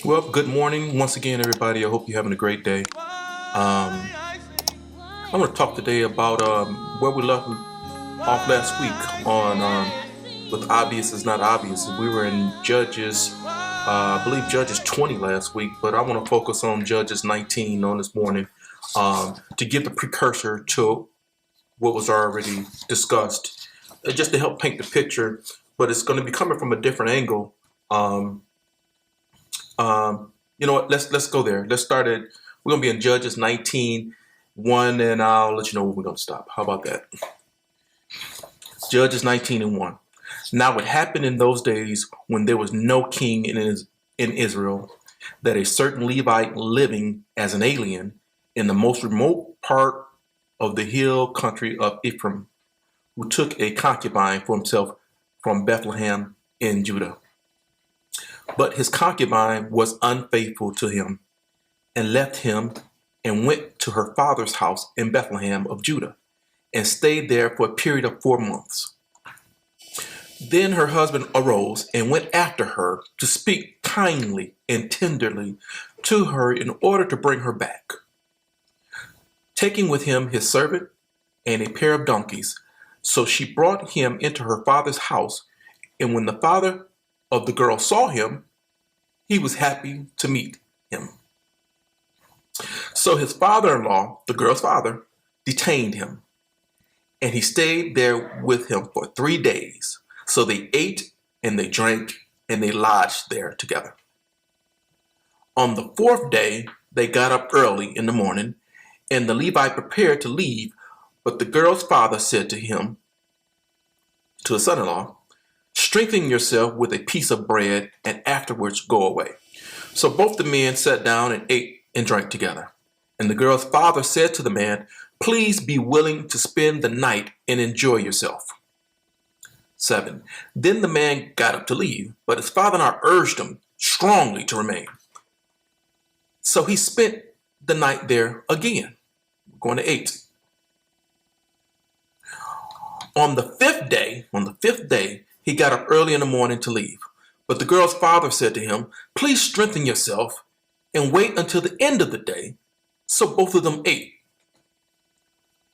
Well, good morning once again, everybody. I hope you're having a great day. Um, I want to talk today about where we left off last week on with obvious is not obvious. We were in Judges, I believe Judges 20 last week, but I want to focus on Judges 19 on this morning to give the precursor to what was already discussed, just to help paint the picture. But it's going to be coming from a different angle. Um, you know what? Let's go there. Let's start at. We're gonna be in Judges 19:1, and I'll let you know when we're gonna stop. How about that? Judges 19:1. Now it happened in those days when there was no king in Israel, that a certain Levite living as an alien in the most remote part of the hill country of Ephraim, who took a concubine for himself from Bethlehem in Judah. But his concubine was unfaithful to him and left him and went to her father's house in Bethlehem of Judah and stayed there for a period of 4 months. Then her husband arose and went after her to speak kindly and tenderly to her in order to bring her back, taking with him his servant and a pair of donkeys. So she brought him into her father's house, and when the father of the girl saw him, he was happy to meet him. So his father-in-law, the girl's father, detained him, and he stayed there with him for 3 days. So they ate and they drank and they lodged there together. On the fourth day, they got up early in the morning, and the Levite prepared to leave, but the girl's father said to him, to his son-in-law, strengthen yourself with a piece of bread and afterwards go away. So both the men sat down and ate and drank together. And the girl's father said to the man, please be willing to spend the night and enjoy yourself. 7. Then the man got up to leave, but his father-in-law urged him strongly to remain. So he spent the night there again. Going to 8. On the fifth day, he got up early in the morning to leave. But the girl's father said to him, please strengthen yourself and wait until the end of the day. So both of them ate.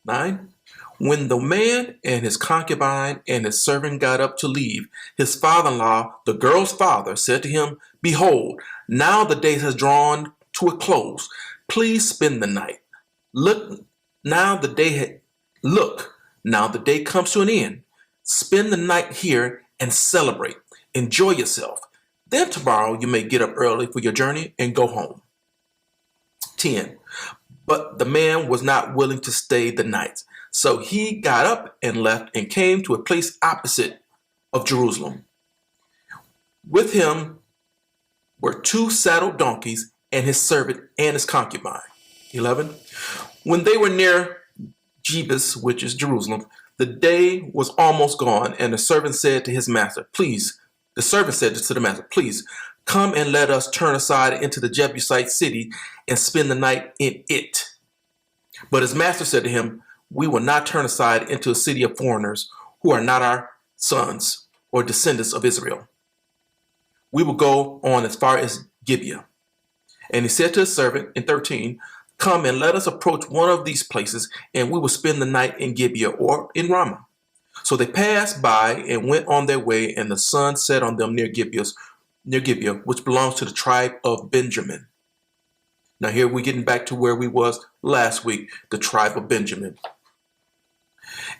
9. When the man and his concubine and his servant got up to leave, his father-in-law, the girl's father, said to him, behold, now the day has drawn to a close. Please spend the night. Look, now the day comes to an end. Spend the night here and celebrate. Enjoy yourself. Then tomorrow you may get up early for your journey and go home. 10. But the man was not willing to stay the night. So he got up and left and came to a place opposite of Jerusalem. With him were 2 saddled donkeys and his servant and his concubine. 11. When they were near Jebus, which is Jerusalem, the day was almost gone, and the servant said to his master, please, please come and let us turn aside into the Jebusite city and spend the night in it. But his master said to him, we will not turn aside into a city of foreigners who are not our sons or descendants of Israel. We will go on as far as Gibeah. And he said to his servant in 13, come and let us approach one of these places, and we will spend the night in Gibeah or in Ramah. So they passed by and went on their way, and the sun set on them near Gibeah, which belongs to the tribe of Benjamin. Now here we're getting back to where we was last week, the tribe of Benjamin.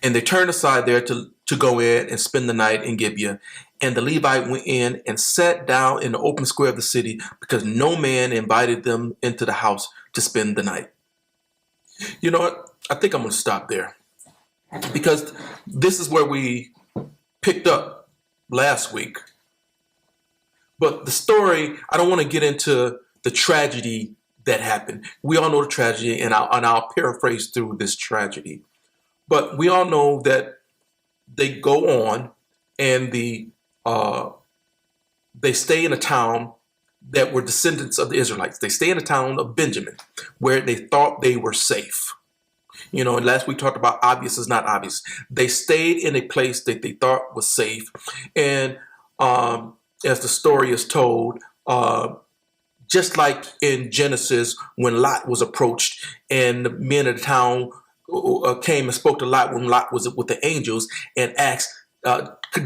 And they turned aside there to go in and spend the night in Gibeah. And the Levite went in and sat down in the open square of the city, because no man invited them into the house to spend the night. You know what? I think I'm going to stop there, because this is where we picked up last week. But the story, I don't want to get into the tragedy that happened. We all know the tragedy, and I'll paraphrase through this tragedy. But we all know that they go on and they stay in a town that were descendants of the Israelites. They stay in the town of Benjamin, where they thought they were safe. You know, and last week talked about obvious is not obvious. They stayed in a place that they thought was safe. And as the story is told, just like in Genesis when Lot was approached and the men of the town came and spoke to Lot when Lot was with the angels and asked,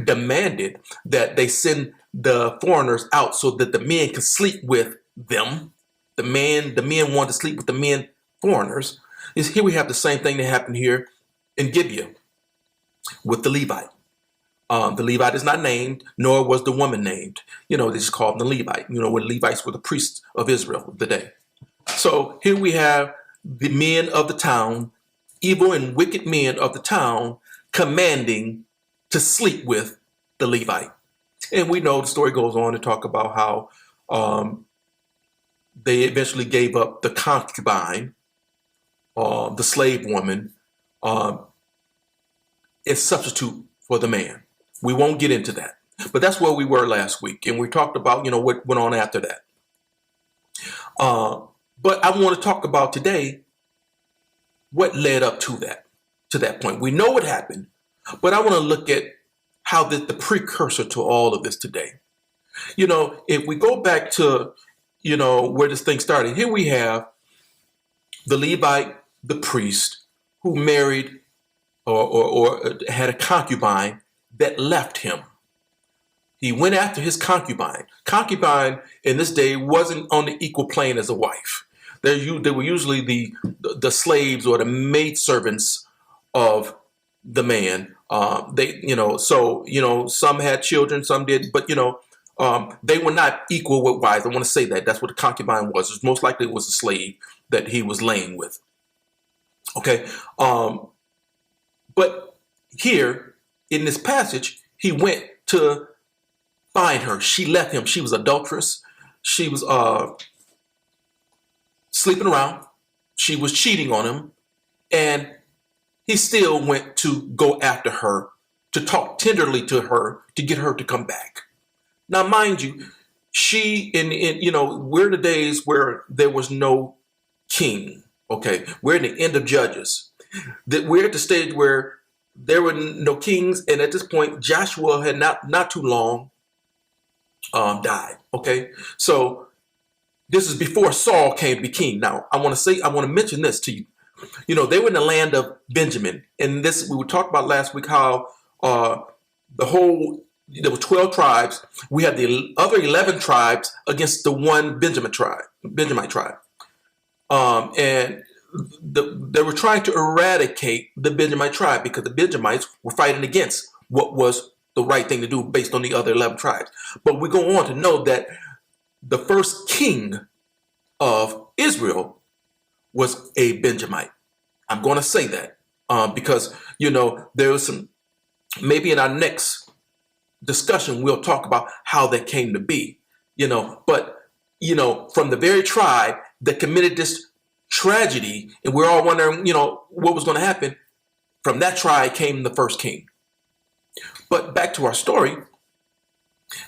demanded that they send the foreigners out so that the men could sleep with them. The men wanted to sleep with the men foreigners. Here we have the same thing that happened here in Gibeah with the Levite. The Levite is not named, nor was the woman named. They just called him the Levite. When Levites were the priests of Israel of the day. So here we have the men of the town, evil and wicked men of the town, commanding to sleep with the Levite. And we know the story goes on to talk about how they eventually gave up the concubine, the slave woman, in substitute for the man. We won't get into that. But that's where we were last week. And we talked about, what went on after that. But I want to talk about today what led up to that point. We know what happened, but I want to look at how the precursor to all of this today. If we go back to, where this thing started, here we have the Levite, the priest, who married or had a concubine that left him. He went after his concubine. Concubine in this day wasn't on the equal plane as a wife. They were usually the slaves or the maidservants of the man. Some had children, some did, but they were not equal with wives. I want to say that. That's what a concubine was. It was most likely it was a slave that he was laying with. Okay. But here in this passage, he went to find her. She left him. She was adulterous. She was sleeping around. She was cheating on him. And he still went to go after her, to talk tenderly to her, to get her to come back. Now, mind you, we're in the days where there was no king. Okay. We're in the end of Judges. That we're at the stage where there were no kings, and at this point, Joshua had not too long died. Okay, so this is before Saul came to be king. Now, I want to mention this to you. They were in the land of Benjamin, and this we were talking about last week how there were 12 tribes. We had the other 11 tribes against the one Benjamite tribe, and they were trying to eradicate the Benjamite tribe because the Benjamites were fighting against what was the right thing to do based on the other 11 tribes. But we go on to know that the first king of Israel was a Benjamite. I'm going to say that because, there was some, maybe in our next discussion, we'll talk about how that came to be, but, from the very tribe that committed this tragedy, and we're all wondering, what was going to happen. From that tribe came the first king. But back to our story.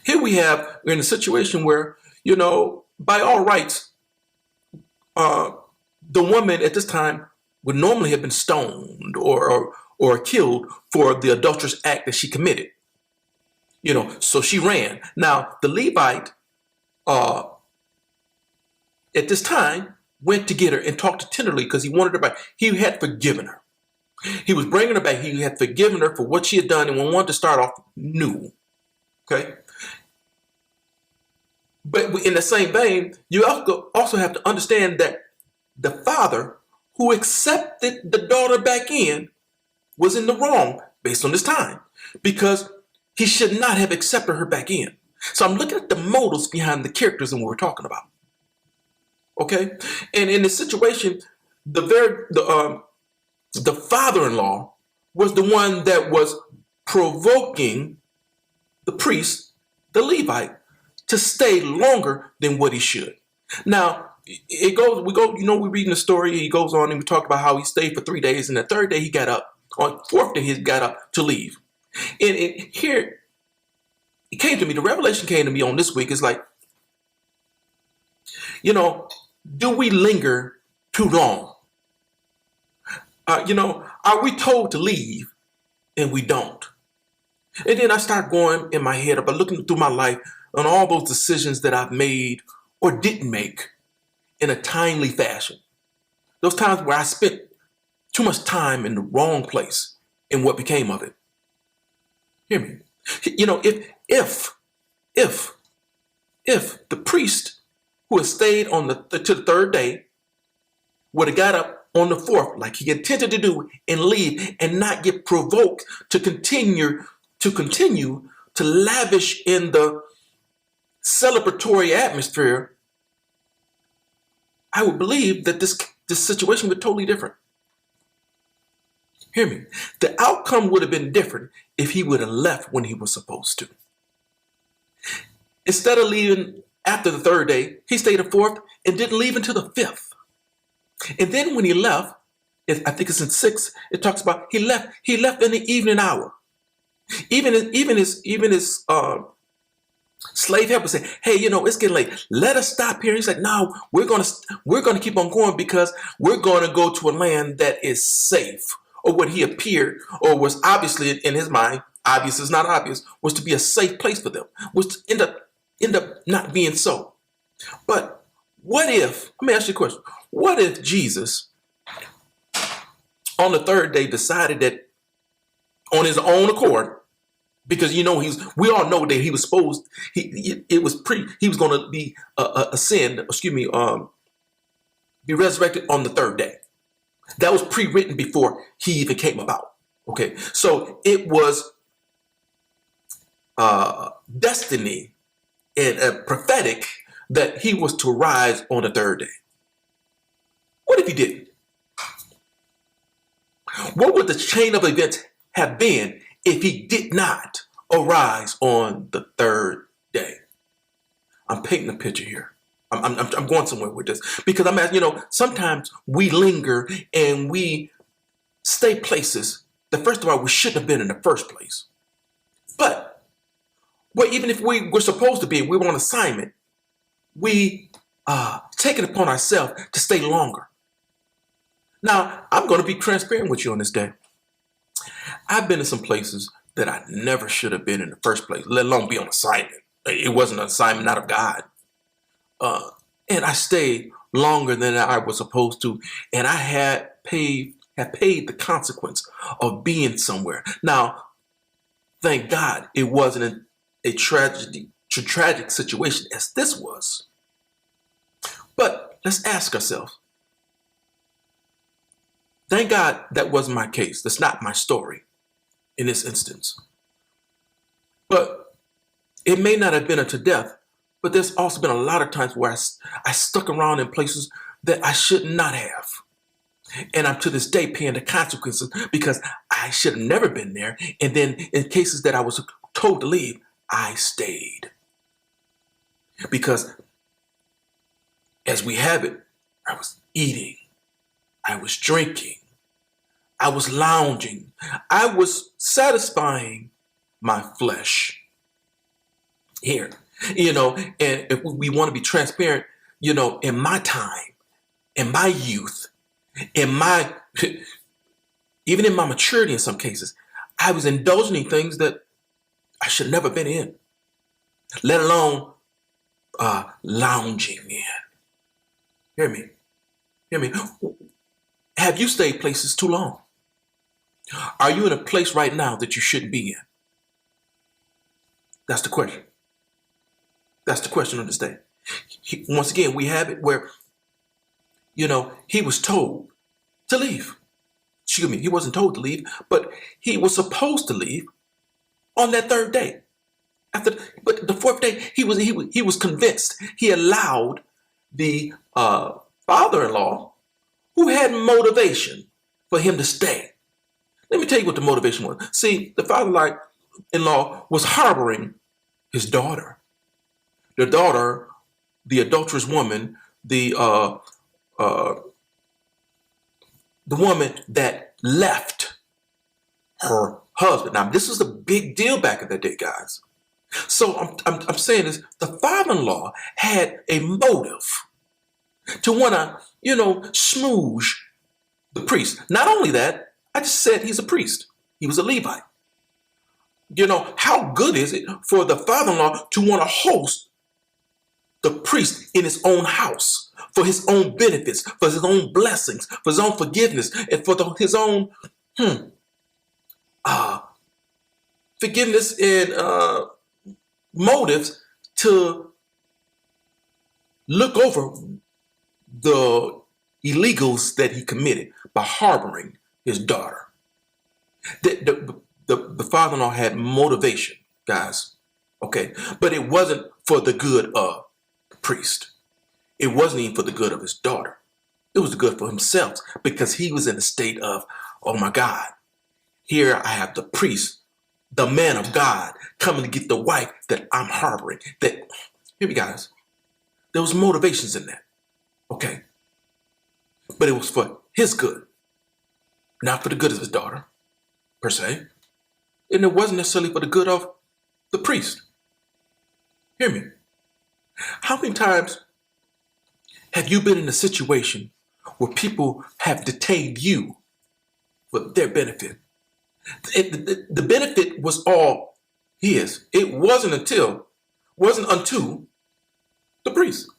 Here we're in a situation where, by all rights, the woman at this time would normally have been stoned or killed for the adulterous act that she committed. So she ran. Now, the Levite, at this time, went to get her and talked tenderly because he wanted her back. He had forgiven her. He was bringing her back. He had forgiven her for what she had done and wanted to start off new. Okay. But in the same vein, you also have to understand that the father who accepted the daughter back in was in the wrong based on this time because he should not have accepted her back in. So I'm looking at the motives behind the characters and what we're talking about. Okay, and in this situation, the father-in-law was the one that was provoking the priest, the Levite, to stay longer than what he should. Now, we're reading the story. He goes on and we talk about how he stayed for 3 days, and the third day he got up. On the fourth day he got up to leave. And here it came to me. The revelation came to me on this week. It's like, do we linger too long? Are we told to leave and we don't? And then I start going in my head about looking through my life on all those decisions that I've made or didn't make in a timely fashion. Those times where I spent too much time in the wrong place and what became of it. Hear me. You know, if the priest who had stayed on to the third day would have got up on the fourth, like he intended to do, and leave and not get provoked to continue to lavish in the celebratory atmosphere, I would believe that this situation would be totally different. Hear me. The outcome would have been different if he would have left when he was supposed to. Instead of leaving after the third day, he stayed the fourth and didn't leave until the fifth. And then when he left, I think it's in 6, it talks about he left in the evening hour. Even his slave helper said, "Hey, you know, it's getting late. Let us stop here." He said, "No, we're gonna keep on going because we're gonna go to a land that is safe." Or what he appeared, or was obviously in his mind, obvious is not obvious, was to be a safe place for them, was to end up not being so. But what if, let me ask you a question, what if Jesus on the third day decided that on his own accord, because you know we all know that he was supposed, he was going to be be resurrected on the third day. That was pre-written before he even came about. Okay, so it was destiny and prophetic that he was to rise on the third day. What if he didn't? What would the chain of events have been if he did not arise on the third day? I'm painting a picture here. I'm going somewhere with this because I'm asking, sometimes we linger and we stay places that first of all we shouldn't have been in the first place. But even if we were supposed to be, we were on assignment, we take it upon ourselves to stay longer. Now, I'm going to be transparent with you on this day. I've been in some places that I never should have been in the first place, let alone be on assignment. It wasn't an assignment, not of God. And I stayed longer than I was supposed to, and I had paid the consequence of being somewhere. Now, thank God it wasn't a tragic situation as this was. But let's ask ourselves. Thank God that wasn't my case. That's not my story in this instance. But it may not have been unto death. But there's also been a lot of times where I stuck around in places that I should not have. And I'm to this day paying the consequences because I should have never been there. And then in cases that I was told to leave, I stayed. Because as we have it, I was eating, I was drinking, I was lounging, I was satisfying my flesh here. And if we want to be transparent, in my time, in my youth, even in my maturity in some cases, I was indulging in things that I should never been in, let alone lounging in. Hear me. Have you stayed places too long? Are you in a place right now that you shouldn't be in? That's the question. That's the question of this day. Once again, we have it where, he was told to leave. Excuse me, he wasn't told to leave, but he was supposed to leave on that third day. But the fourth day, he was convinced. He allowed the father-in-law, who had motivation for him to stay. Let me tell you what the motivation was. See, the father-in-law was harboring his daughter. The daughter, the adulterous woman, the woman that left her husband. Now, this was a big deal back in the day, guys. So I'm saying this: the father-in-law had a motive to want to, smooge the priest. Not only that, I just said he's a priest. He was a Levite. How good is it for the father-in-law to want to host the priest in his own house for his own benefits, for his own blessings, for his own forgiveness, and for his own forgiveness and motives to look over the illegals that he committed by harboring his daughter. The father-in-law had motivation, guys, okay? But it wasn't for the good of the priest. It wasn't even for the good of his daughter. It was the good for himself because he was in a state of, oh my God, here I have the priest, the man of God, coming to get the wife that I'm harboring. That, hear me, guys, there was motivations in that, okay? But it was for his good, not for the good of his daughter, per se. And it wasn't necessarily for the good of the priest. Hear me. How many times have you been in a situation where people have detained you for their benefit? The benefit was all his. It wasn't unto the priest.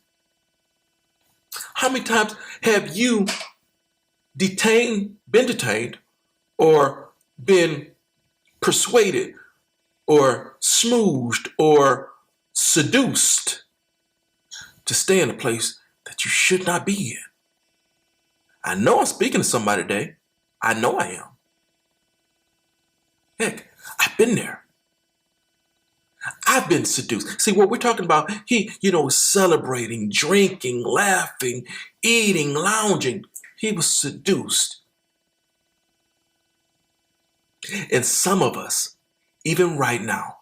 How many times have you been detained, or been persuaded, or smoozed, or seduced to stay in a place that you should not be in? I know I'm speaking to somebody today. I know I am. Heck, I've been there. I've been seduced. See, what we're talking about, celebrating, drinking, laughing, eating, lounging. He was seduced. And some of us, even right now,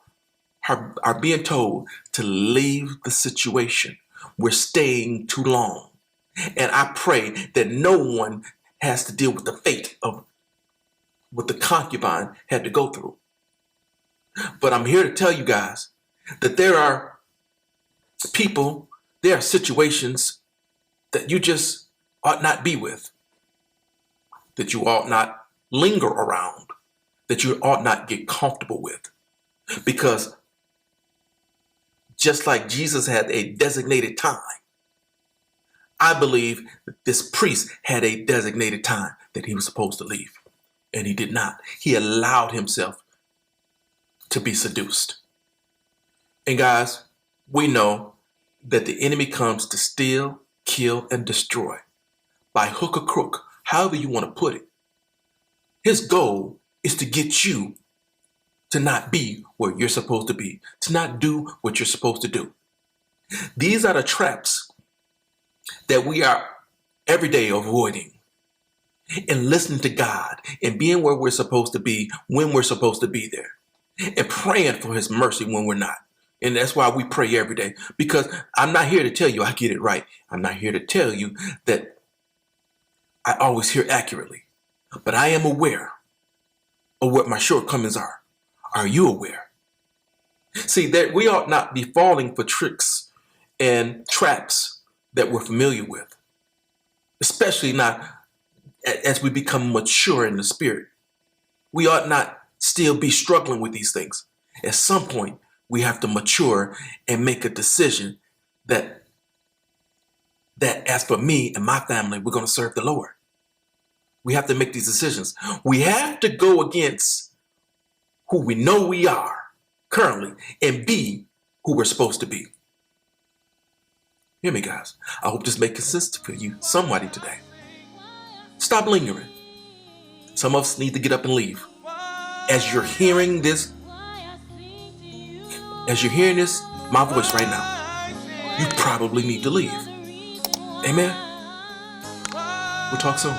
are being told to leave the situation. We're staying too long. And I pray that no one has to deal with the fate of what the concubine had to go through. But I'm here to tell you guys that there are situations that you just ought not be with, that you ought not linger around, that you ought not get comfortable with. Because just like Jesus had a designated time, I believe that this priest had a designated time that he was supposed to leave. And he did not. He allowed himself to be seduced. And guys, we know that the enemy comes to steal, kill, and destroy by hook or crook, however you want to put it. His goal is to get you to not be where you're supposed to be, to not do what you're supposed to do. These are the traps that we are every day avoiding, and listening to God and being where we're supposed to be when we're supposed to be there, and praying for his mercy when we're not. And that's why we pray every day, because I'm not here to tell you I get it right. I'm not here to tell you that I always hear accurately, but I am aware of what my shortcomings are. Are you aware? See, that we ought not be falling for tricks and traps that we're familiar with, especially not as we become mature in the spirit. We ought not still be struggling with these things. At some point, we have to mature and make a decision that as for me and my family, we're going to serve the Lord. We have to make these decisions. We have to go against who we know we are currently and be who we're supposed to be. Hear me, guys. I hope this makes sense for you, somebody today. Stop lingering. Some of us need to get up and leave. As you're hearing this, my voice right now, you probably need to leave. Amen. We'll talk soon.